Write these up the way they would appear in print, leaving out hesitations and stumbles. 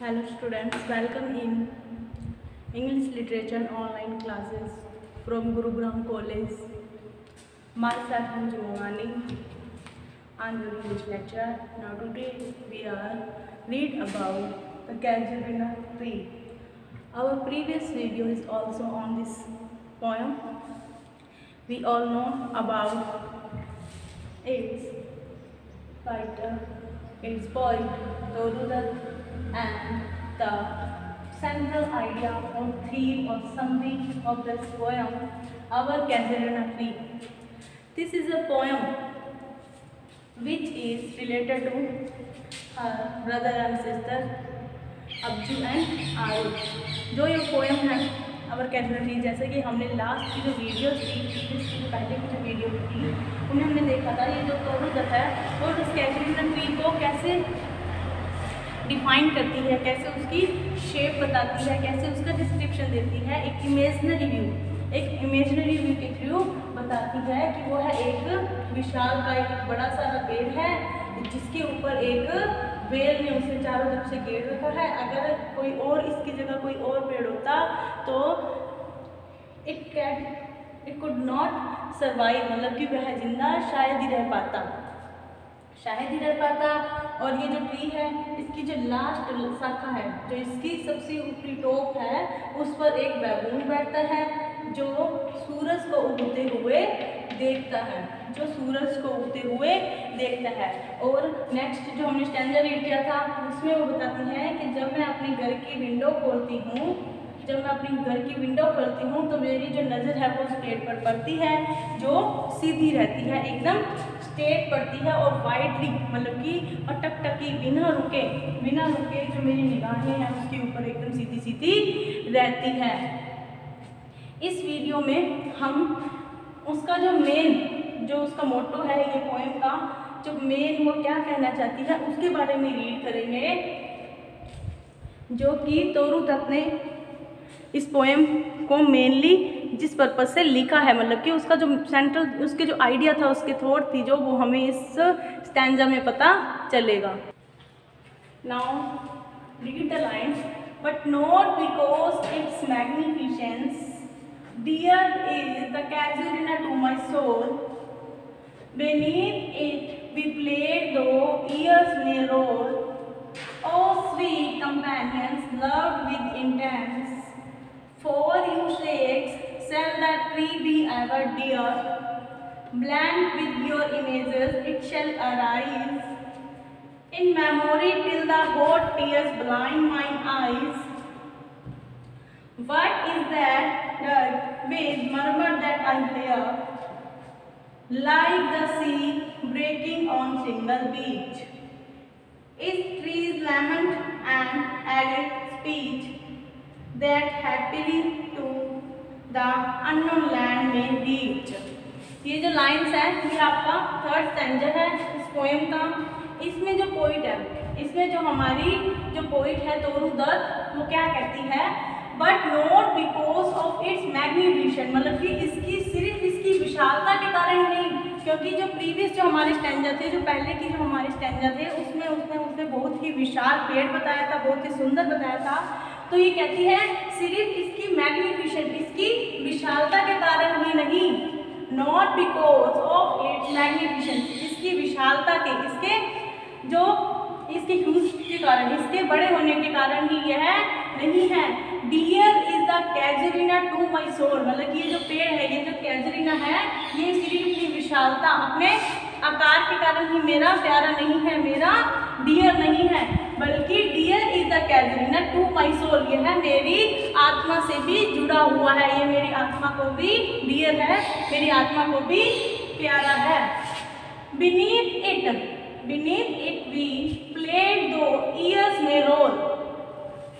Hello students, welcome in English Literature online classes from Gurugram College. Myself Anju Mawani. I'm your English lecturer. Now today we are read about the casuarina tree. Our previous video is also on this poem. We all know about its writer, its poet, Toru Dutt, and the central idea or theme or summary of this poem, Our Casuarina Tree. This is a poem which is related to her brother and sister Abju and Aarush. जो ये poem है अवर कैजुअलिना tree, जैसे कि हमने last की जो videos थी, इसकी जो पहले की जो वीडियो थी उन्हें हमने देखा था. ये जो टोरू दत्त है वो इस कैजुअलिना ट्री को कैसे डिफाइन करती है, कैसे उसकी शेप बताती है, कैसे उसका डिस्क्रिप्शन देती है. एक इमेजनरी व्यू के थ्रू बताती है कि वो है एक विशाल का एक बड़ा सारा पेड़ है जिसके ऊपर एक वेल ने उसे चारों तरफ से घेर रखा है. अगर कोई और इसकी जगह कोई और पेड़ होता तो इट कुड नॉट सर्वाइव, मतलब कि वह जिंदा शायद ही रह पाता. और ये जो ट्री है इसकी जो लास्ट शाखा है, जो इसकी सबसे ऊपरी टॉप है, उस पर एक बैबून बैठता है जो सूरज को उगते हुए देखता है. और नेक्स्ट जो हमने स्टैंजा रीड किया था उसमें वो बताती है कि जब मैं अपने घर की विंडो खोलती हूँ तो मेरी जो नज़र है वो उस पेड़ पर पड़ती है जो सीधी रहती है, एकदम स्ट्रेट पड़ती है और वाइडली, मतलब कि अटकी बिना रुके जो मेरी निगाहें हैं उसके ऊपर एकदम सीधी रहती है. इस वीडियो में हम उसका जो उसका मोटो है, ये पोएम का जो मेन वो क्या कहना चाहती है उसके बारे में रीड करेंगे, जो कि टोरू दत्त ने इस पोएम को मेनली जिस पर्पज से लिखा है, मतलब कि उसका जो सेंट्रल उसके जो आइडिया था, उसके थॉट थी जो, वो हमें इस स्टैंजा में पता चलेगा. Now read the lines. But not because it's magnificence dear is the casuarina to my soul. Beneath it we played though years may roll. Oh sweet companions loved with intense, for you sakes shall that tree be ever dear. Blank with your images it shall arise in memory till the hot tears blind mine eyes. What is that with murmur that I hear, like the sea breaking on single beach? Is trees lament and agate speech that happily to the unknown land may reach? ये जो lines है ये आपका third stanza है इस poem का. इसमें जो पोइट है, इसमें जो हमारी जो पोइट है टोरू दत्त, वो क्या कहती है, but not because of its magnificence, मतलब कि इसकी सिर्फ इसकी विशालता के कारण नहीं, क्योंकि जो प्रीवियस जो हमारे स्टैंजा थे, जो पहले की जो हमारे स्टैंजा थे, उसमें उसने बहुत ही विशाल पेड़ बताया था, बहुत ही सुंदर बताया था. तो ये कहती है सिर्फ इसकी मैग्निफिसेंस, इसकी विशालता के कारण ही नहीं, not because of its magnificence, इसकी विशालता के, इसके ह्यूज के कारण, इसके बड़े होने के कारण ही यह नहीं है. Dear is the casuarina to my soul, मतलब कि ये जो पेड़ है, ये जो कैजुआरिना है, ये सिर्फ अपनी विशालता, अपने आकार के कारण ही मेरा प्यारा नहीं है, मेरा डियर नहीं है, बल्कि dear is the casuarina to my soul, यह है मेरी आत्मा से भी जुड़ा हुआ है, ये मेरी आत्मा को भी डियर है, मेरी आत्मा को भी प्यारा है. बीनीथ इट वी प्लेड दो ईयर्स में रोल,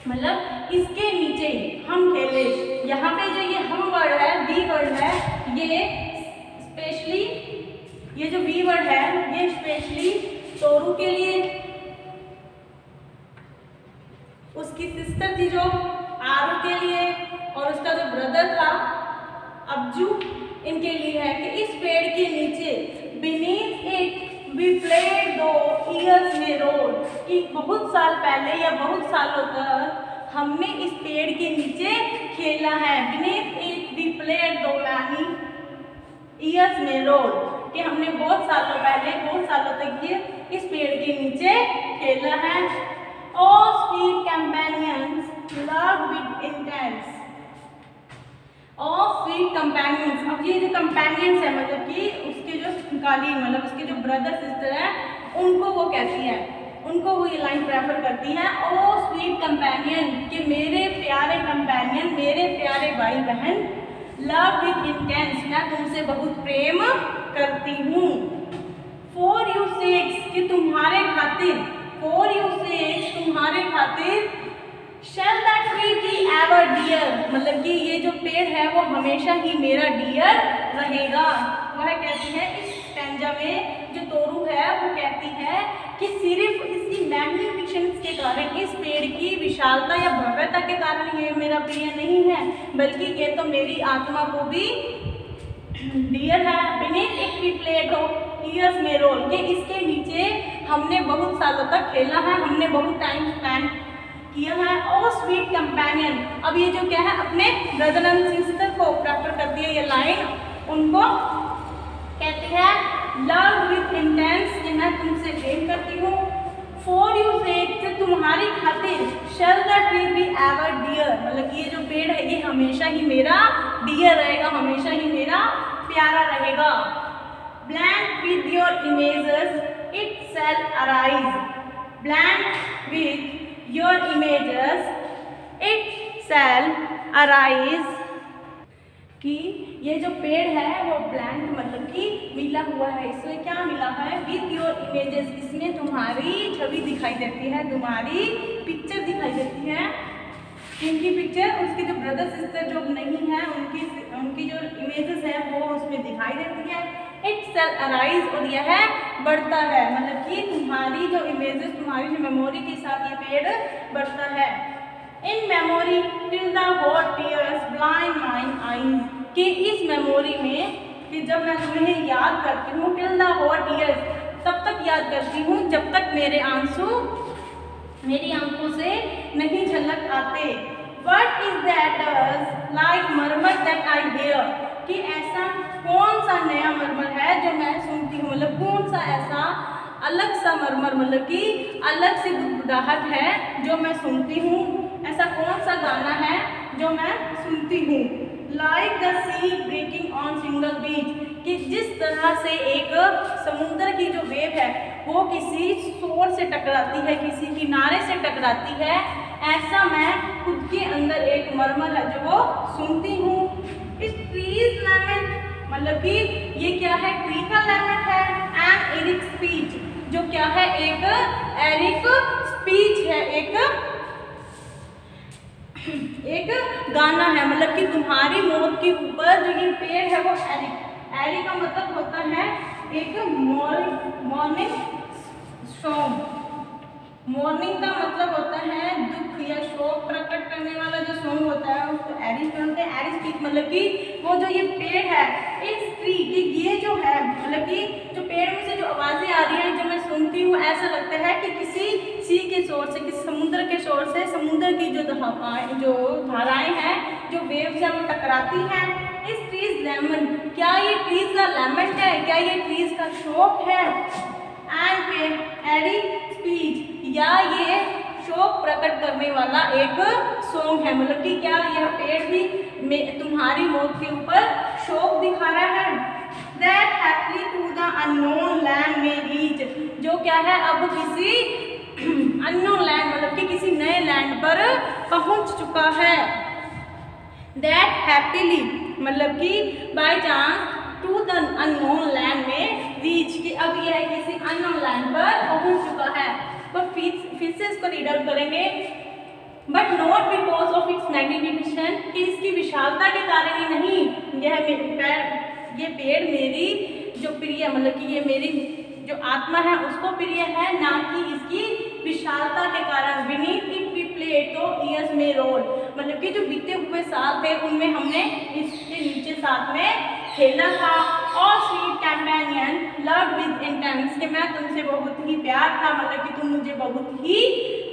मतलब इसके नीचे हम खेले. यहाँ पे जो ये हम वर्ड है, वी वर्ड है, ये स्पेशली, ये जो वी वर्ड है ये स्पेशली टोरू के लिए, उसकी सिस्टर थी जो आरू के लिए, और उसका जो ब्रदर था अब्जू, इनके लिए है कि इस पेड़ के नीचे बीनीथ इट वी प्लेड दो ईयर्स में रोड, कि बहुत साल पहले या बहुत सालों तक हमने इस पेड़ के नीचे खेला है। बीनीथ इट वी प्लेड दो मैनी ईयर्स में रोड, कि हमने बहुत सालों पहले बहुत सालों तक ये इस पेड़ के नीचे खेला है। O sweet companions love with intense, of sweet companions. अब ये जो कंपेनियंस है मतलब कि उसके जो कालीन मतलब उसके जो ब्रदर सिस्टर है उनको वो कहती है, उनको वो ये लाइन प्रेफर करती है, ओ स्वीट कंपेनियन, कि मेरे प्यारे कंपेनियन, मेरे प्यारे भाई बहन, लव विद इंटेंस, मैं तुमसे बहुत प्रेम करती हूँ। फॉर यू सेक्स, कि तुम्हारे खातिर, फॉर यू सेक्स, तुम्हारे खातिर, shall that tree be ever dear, मतलब कि ये जो पेड़ है वो हमेशा ही मेरा डियर रहेगा। वह कहती है इस स्टैंजा में जो तोरू है वो कहती है कि सिर्फ इसकी मैग्निफिकेशंस के कारण, इस पेड़ की विशालता या भव्यता के कारण ये मेरा प्रिय नहीं है, बल्कि ये तो मेरी आत्मा को भी डियर है। Beneath it we played years में रोल, के इसके नीचे हमने बहुत सालों तक खेला है, हमने बहुत टाइम स्पेंड किया है। ओ स्वीट कंपेनियन, अब ये जो क्या है अपने ब्रदर एंड सिस्टर को प्रेफर करती है ये लाइन, उनको कहती है लव विद इंटेंस, कि मैं तुमसे प्रेम करती हूँ। फॉर यू सेक, तुम्हारी खातिर, shall the tree be ever dear, मतलब ये जो पेड़ है ये हमेशा ही मेरा डियर रहेगा, हमेशा ही मेरा प्यारा रहेगा। Blank with your images it shall arise, blank with your images it shall arise, कि ये जो पेड़ है वो ब्लैंक मतलब कि मिला हुआ है, इसमें क्या मिला है, विद योर इमेजेस, इसमें तुम्हारी छवि दिखाई देती है, तुम्हारी पिक्चर दिखाई देती है। इनकी पिक्चर, उसके जो ब्रदर सिस्टर जो नहीं है उनकी जो इमेजेस है वो उसमें दिखाई देती है। इट शैल अराइज, और यह बढ़ता है, मतलब कि तुम्हारी जो इमेजेस, तुम्हारी जो मेमोरी के साथ ये पेड़ बढ़ता है। In memory till the hot tears blind mine eyes, कि इस मेमोरी में, कि जब मैं तुम्हें याद करती हूँ, टिल द हॉट टीयर्स, तब तक याद करती हूँ जब तक मेरे आंसू मेरी आंखों से नहीं झलक आते। What is that like मरमर that I hear, कि ऐसा कौन सा नया मरमर है जो मैं सुनती हूँ, मतलब कौन सा ऐसा अलग सा मरमर, मतलब कि अलग सी गुदगुदाहट है जो मैं सुनती हूँ, ऐसा कौन सा गाना है जो मैं सुनती हूँ। Like the sea breaking on single beach, कि जिस तरह से एक समुद्र की जो वेव है वो किसी शोर से टकराती है, किसी किनारे से टकराती है, ऐसा मैं खुद के अंदर एक मरमर है जो वो सुनती हूँ। इस ट्रीज लैमेंट, मतलब कि ये क्या है, ट्री का लैमेंट है, एंड एरिक स्पीच, जो क्या है, एक एरिक स्पीच है, एक गाना है, मतलब कि तुम्हारी मौत के ऊपर जो ये पेड़ है वो एरिक का मतलब होता है एक मॉर्निंग सॉन्ग, मॉर्निंग का मतलब होता है दुख या शोक प्रकट करने वाला जो सॉन्ग होता है उसको एरिस बोलते हैं। एरिस स्पीच मतलब कि वो जो ये पेड़ है, इस ट्री की ये जो है, मतलब कि जो पेड़ में से जो आवाज़ें आ रही है जो मैं सुनती हूँ, ऐसा लगता है कि किसी सी के शोर से, किसी समुद्र के शोर से, समुद्र की जो धाराएं हैं, जो वेव्स हैं वो टकराती हैं। इस ट्रीज लेमन, क्या ये ट्रीज का लेमेंट है, क्या ये ट्रीज का शोक है। एंड एरी स्पीच, या ये शोक प्रकट करने वाला एक सॉन्ग है, मतलब कि क्या यह पेड़ भी तुम्हारी मौत के ऊपर शोक दिखा रहा है। That happy to the unknown land में रीच, जो क्या है अब किसी अननोन लैंड मतलब कि किसी नए लैंड पर पहुंच चुका है। दैट हैप्पीली मतलब कि by chance to the unknown land में रीच, कि अब यह किसी अननोन लैंड पर पहुंच चुका है। पर फिर से इसको रीड आउट करेंगे। But not because of its magnification, कि इसकी विशालता के कारण ही नहीं, ये पेड़ मेरी जो प्रिय मतलब कि ये मेरी जो आत्मा है उसको प्रिय है, ना कि इसकी विशालता के कारण। बीनीथ इट वी प्लेड तो ईयर्स में रोल, मतलब कि जो बीते हुए साल थे उनमें हमने इसके नीचे साथ में खेला था। और sweet companion love with intense, कि मैं तुमसे बहुत ही प्यार प्यार था, मतलब कि तुम मुझे बहुत ही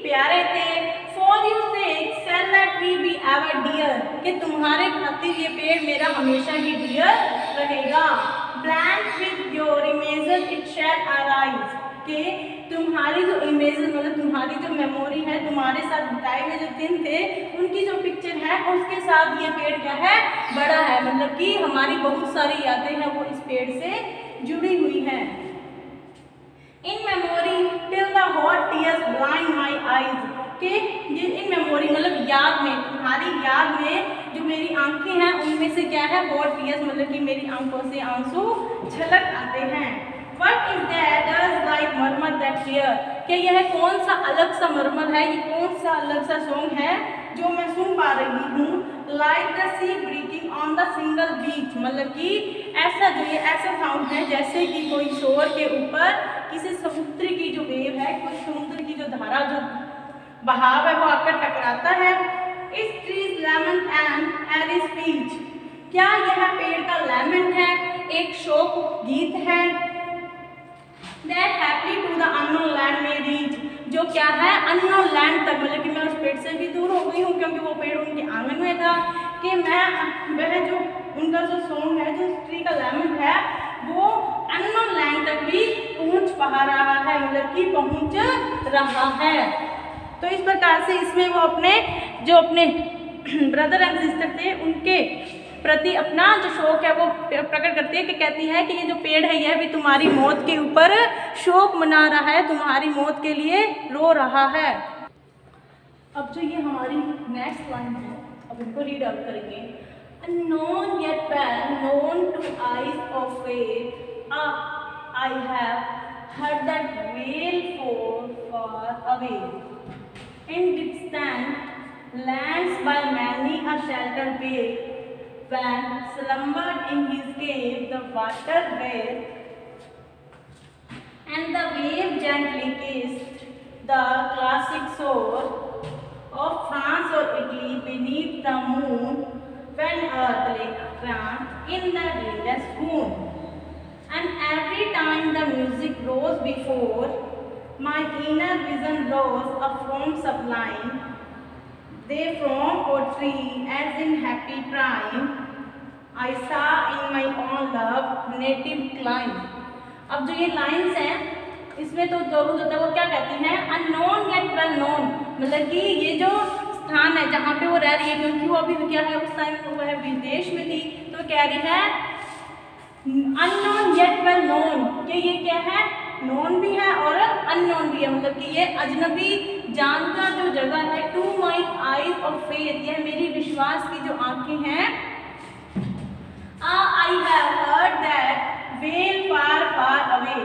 प्यारे थे। For your sake shall that tree be ever dear, कि तुम्हारे खातिर ये पेड़ मेरा हमेशा ही डियर रहेगा। Blank with your images it shall arise, कि तुम्हारी जो इमेजेस मतलब तुम्हारी जो मेमोरी है, तुम्हारे साथ बिताए हुए जो दिन थे उनकी जो पिक्चर है उसके साथ ये पेड़ क्या है, बड़ा है। मतलब कि हमारी बहुत सारी यादें हैं वो इस पेड़ से जुड़ी हुई हैं। In memory till the hot tears blind my eyes, कि ये इन मेमोरी मतलब याद में, तुम्हारी याद में जो मेरी आंखें हैं उनमें से क्या है, हॉट टीयर्स मतलब कि मेरी आंखों से आंसू छलक आते हैं। What is that does like murmur that fear, कि यह कौन सा अलग सा मरमर है, ये कौन सा अलग सा सॉन्ग है जो मैं सुन पा रही हूँ। Like the sea breaking on the single beach, मतलब कि ऐसा जो ये ऐसा साउंड है जैसे कि कोई शोर के ऊपर किसी समुद्र की जो वेव है, कोई समुद्र की जो धारा जो बहाव है वो आकर टकराता है। इस trees lemon and airy speech, क्या यह पेड़ का लेमन है, एक शोक गीत है। That happily to the unknown land may reach, जो क्या है अननोन लैंड तक, मतलब कि मैं उस पेड़ से भी दूर हो गई हूँ क्योंकि वो पेड़ उनके आंगन में था, कि मैं वह जो उनका जो सॉन्ग है, जो ट्री का लेमन है वो अननोन लैंड तक भी पहुँच पा रहा है, मतलब कि पहुँच रहा है। तो इस प्रकार से इसमें वो अपने जो अपने ब्रदर एंड सिस्टर थे उनके प्रति अपना जो शोक है वो प्रकट करती है, कि कहती है कि ये जो पेड़ है यह भी तुम्हारी मौत के ऊपर शोक मना रहा है, तुम्हारी मौत के लिए रो रहा है। अब जो ये हमारी नेक्स्ट लाइन है, अब इनको रीड आउट करेंगे। Unknown yet well known to eyes of faith, I have heard that wail far away. In distant lands by many a sheltered bay, when slumbered in his cave the water bathed, and the wave gently kissed the classic shore of France or Italy beneath the moon, when earth lay cramped in the wilderness swoon. And every time the music rose before my inner vision rose up from sublime, they from poetry as in happy prime, I saw in my own love native clime. अब जो ये lines हैं इसमें तो जरूर होता है, वो क्या कहती हैं, अननोन येट वेल नोन, मतलब कि ये जो स्थान है जहाँ पे वो रह रही है, क्योंकि वो अभी क्या है उस टाइम वो है विदेश में थी, तो कह रही है अननोन येट वेल नोन, कि ये क्या है, नोन भी है और अननोन भी है, मतलब कि ये अजनबी जानता जो जगह है। To my eyes of faith, यह मेरी विश्वास की जो आंखें हैं। I have heard that well far far away,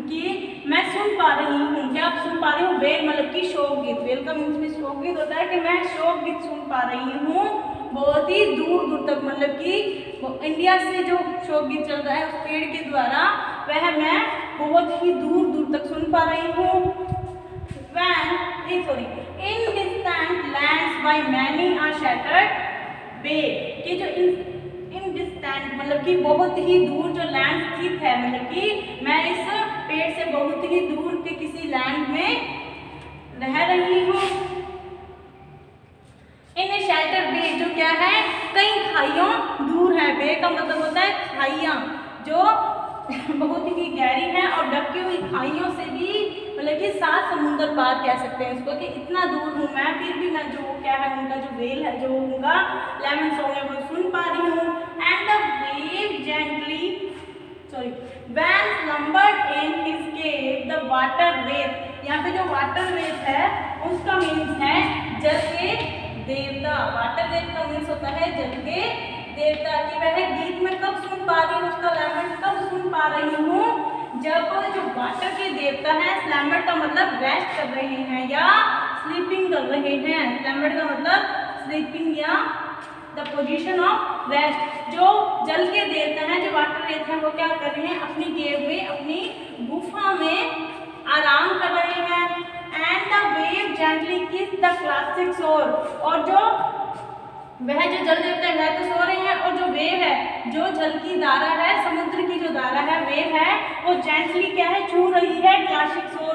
कि मैं सुन पा रही हूँ, क्या आप सुन पा रही हूँ, वेल मतलब कि शोक गीत, वेल का मीन्स में शोक गीत होता है, कि मैं शोक गीत सुन पा रही हूँ बहुत ही दूर दूर तक, मतलब कि इंडिया से जो शोक गीत चल रहा है उस पेड़ के द्वारा वह मैं बहुत ही दूर दूर तक सुन पा रही हूँ। In distant lands by many a shattered bay, कि जो इन डिस्टेंट मतलब कि बहुत ही दूर जो लैंड स्थित है, मतलब कि मैं इस पेड़ से बहुत ही दूर के किसी लैंड में रह रही हूँ। इन शेल्टर बे, जो क्या है कई खाइयों दूर है, बे का मतलब होता है खाइयाँ जो बहुत ही गहरी है और ढकी हुई खाइयों से भी, मतलब कि 7 समुंदर पार कह सकते हैं इसको, कि इतना दूर हूँ मैं, फिर भी मैं जो क्या है उनका जो वेल है, जो उनका लेमन सॉन्ग है वो सुन पा रही हूँ। And the wave gently when slumbered in his cave the water wave, यहाँ पे जो वाटर वेव है उसका मीन्स है जल के देवता। वाटर वेव का मीन्स होता है जल के देवता, कि वह गीत में कब सुन पा रही हूँ, उसका लेमन कब सुन पा रही हूँ, जब जो वाटर के देवता हैं, स्लैम्बर का मतलब रेस्ट कर रहे हैं या स्लीपिंग कर रहे हैं, स्लैम्बर का मतलब स्लीपिंग या द पोजीशन ऑफ रेस्ट, जो जल के देवता हैं, जो वाटर देवता हैं वो क्या कर रहे हैं, अपनी केव में, अपनी गुफा में आराम कर रहे हैं। एंड द वेव जेंटली किस द क्लासिक शोर, और जो वह जो जल देवता है तो सो रहे हैं, और जो वेव है, जो जल की धारा है, समुद्र की जो धारा है, वेव है, वो जेंटली क्या है छू रही है क्लासिक शोर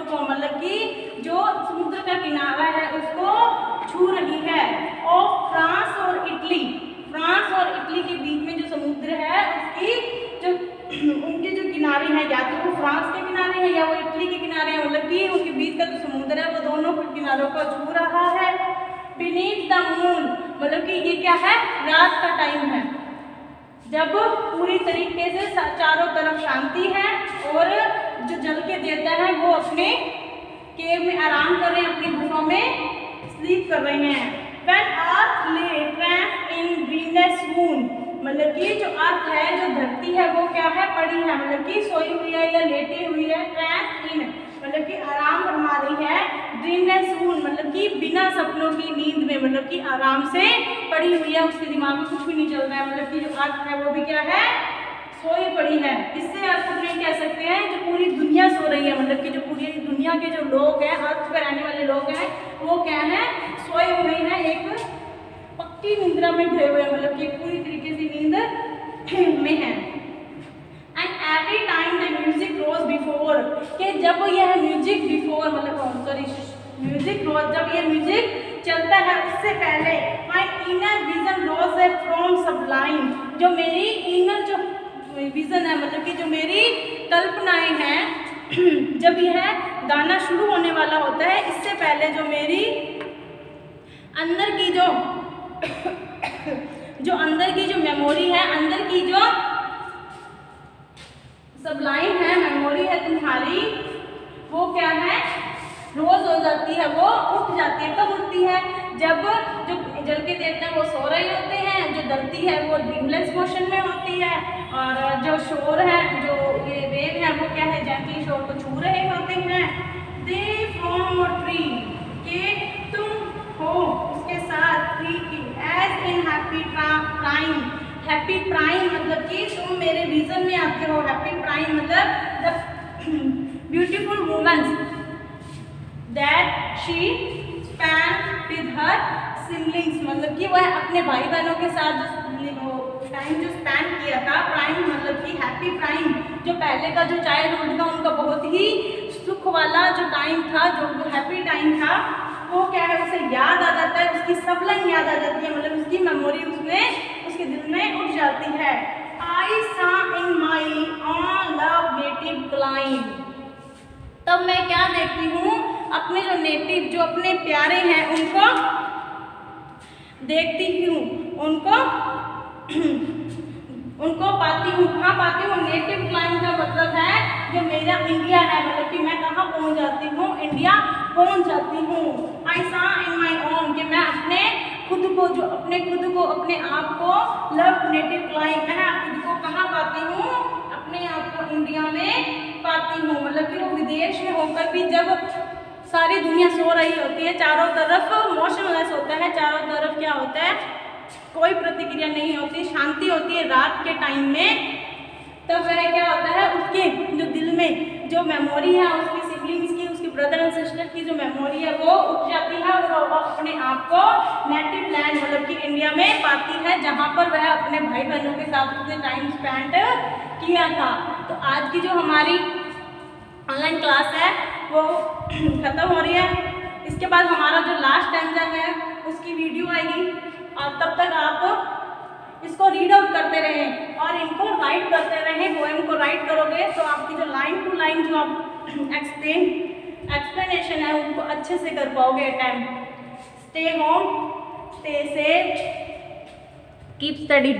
है, वो इटली के किनारे है, मतलब कि उसके बीच का जो समुद्र है वो दोनों किनारों को छू रहा है। बीनीथ द मून, मतलब कि ये क्या है, रात का टाइम है, जब पूरी तरीके से चारों तरफ शांति है और जो जल के देवता है वो अपने केव में आराम कर रहे हैं, अपनी गुफा में स्लीप कर रहे हैं। When Earth lay trapped in greenest moon, मतलब कि जो अर्थ है, जो धरती है, वो क्या है, पड़ी है, मतलब कि सोई हुई है या लेटी हुई है। ट्रैप इन, मतलब कि आराम फरमा रही है। ड्रीमलेस मून, मतलब कि बिना सपनों की नींद में, मतलब कि आराम से पड़ी हुई है, उसके दिमाग में कुछ भी नहीं चल रहा है, मतलब कि जो अर्थ है वो भी क्या है, सोई पड़ी है। इससे अर्थ में कह सकते हैं जो पूरी दुनिया सो रही है, मतलब कि जो पूरी दुनिया के जो लोग हैं, अर्थ पर रहने वाले लोग हैं, वो क्या है, सोए हुए हैं, एक पक्की निंद्रा में गए हुए हैं, मतलब कि पूरी तरीके से नींद में है। And every time the music rose before, कि जब यह म्यूजिक बिफोर, मतलब सॉरी म्यूजिक रोज, जब यह म्यूजिक चलता है उससे पहले, माय इनर विजन रोज है फ्रॉम सबलाइन, जो मेरी इनर जो विजन है, मतलब कि जो मेरी कल्पनाएं हैं, जब यह गाना शुरू होने वाला होता है, इससे पहले जो मेरी अंदर की जो अंदर की जो मेमोरी है, अंदर की जो सबलाइन है, मेमोरी है तुम्हारी, वो क्या है, रोज हो जाती है, वो उठ जाती है। कब उठती है, जब जो जल के देवता हैं वो सो रहे होते हैं, जो धरती है वो ड्रीमलेस मोशन में होती है, और जो शोर है, जो ये वेव है, वो क्या है, जेंटली शोर को छू रहे होते हैं। दे फ्रॉम ट्री, के तुम हो उसके साथ, ट्री की, as in happy prime, happy prime मतलब कि तुम मेरे विजन में आते हो। हैप्पी प्राइम मतलब the beautiful womens that she spend with her siblings, मतलब कि वह अपने भाई बहनों के साथ टाइम जो स्पेंड किया था। प्राइम मतलब कि हैप्पी प्राइम, जो पहले का जो चाइल्डहुड का उनका बहुत ही सुख वाला जो टाइम था, जो हैप्पी टाइम था, वो क्या है, उसे याद आ जाता है, उसकी सब लाइन याद आ जाती है, मतलब उसकी मेमोरी उसमें उसके दिल में उठ जाती है। आई सा इन माई ऑन लव नेटिव क्लाइंट, तब मैं क्या देखती हूँ, अपने जो नेटिव, जो अपने प्यारे हैं, उनको देखती हूँ, उनको पाती हूँ। कहाँ पाती हूँ, नेटिव क्लाइंट का मतलब है जो मेरा इंडिया है, मतलब कि मैं कहाँ पहुँच जाती हूँ, इंडिया पहुँच जाती हूँ। आई सा इन माई ओन, कि मैं अपने खुद को, जो अपने खुद को, अपने आप को, लव नेटिव क्लाइंट, मैं खुद को कहाँ पाती हूँ, अपने आप को इंडिया में पाती हूँ, मतलब कि वो विदेश में होकर भी जब सारी दुनिया सो रही होती है, चारों तरफ मोशनलेस होता है, चारों तरफ क्या होता है, कोई प्रतिक्रिया नहीं होती, शांति होती है रात के टाइम में, तब वह क्या होता है, उसके जो दिल में जो मेमोरी है, उसकी सिबलिंग्स की, उसके ब्रदर एंड सिस्टर की जो मेमोरी है वो उठ जाती है, और वो अपने आप को नेटिव लैंड मतलब कि इंडिया में पाती है, जहाँ पर वह अपने भाई बहनों के साथ उसने टाइम स्पेंड किया था। तो आज की जो हमारी ऑनलाइन क्लास है वो ख़त्म हो रही है। इसके बाद हमारा जो लास्ट टाइम है उसकी वीडियो आएगी, और तब तक आप इसको रीड आउट करते रहें और इनको राइट करते रहें। पोएम को राइट करोगे तो आपकी जो लाइन टू लाइन जो आप एक्सप्लेनेशन है उनको अच्छे से कर पाओगे। Attempt. Stay home, stay safe, keep study.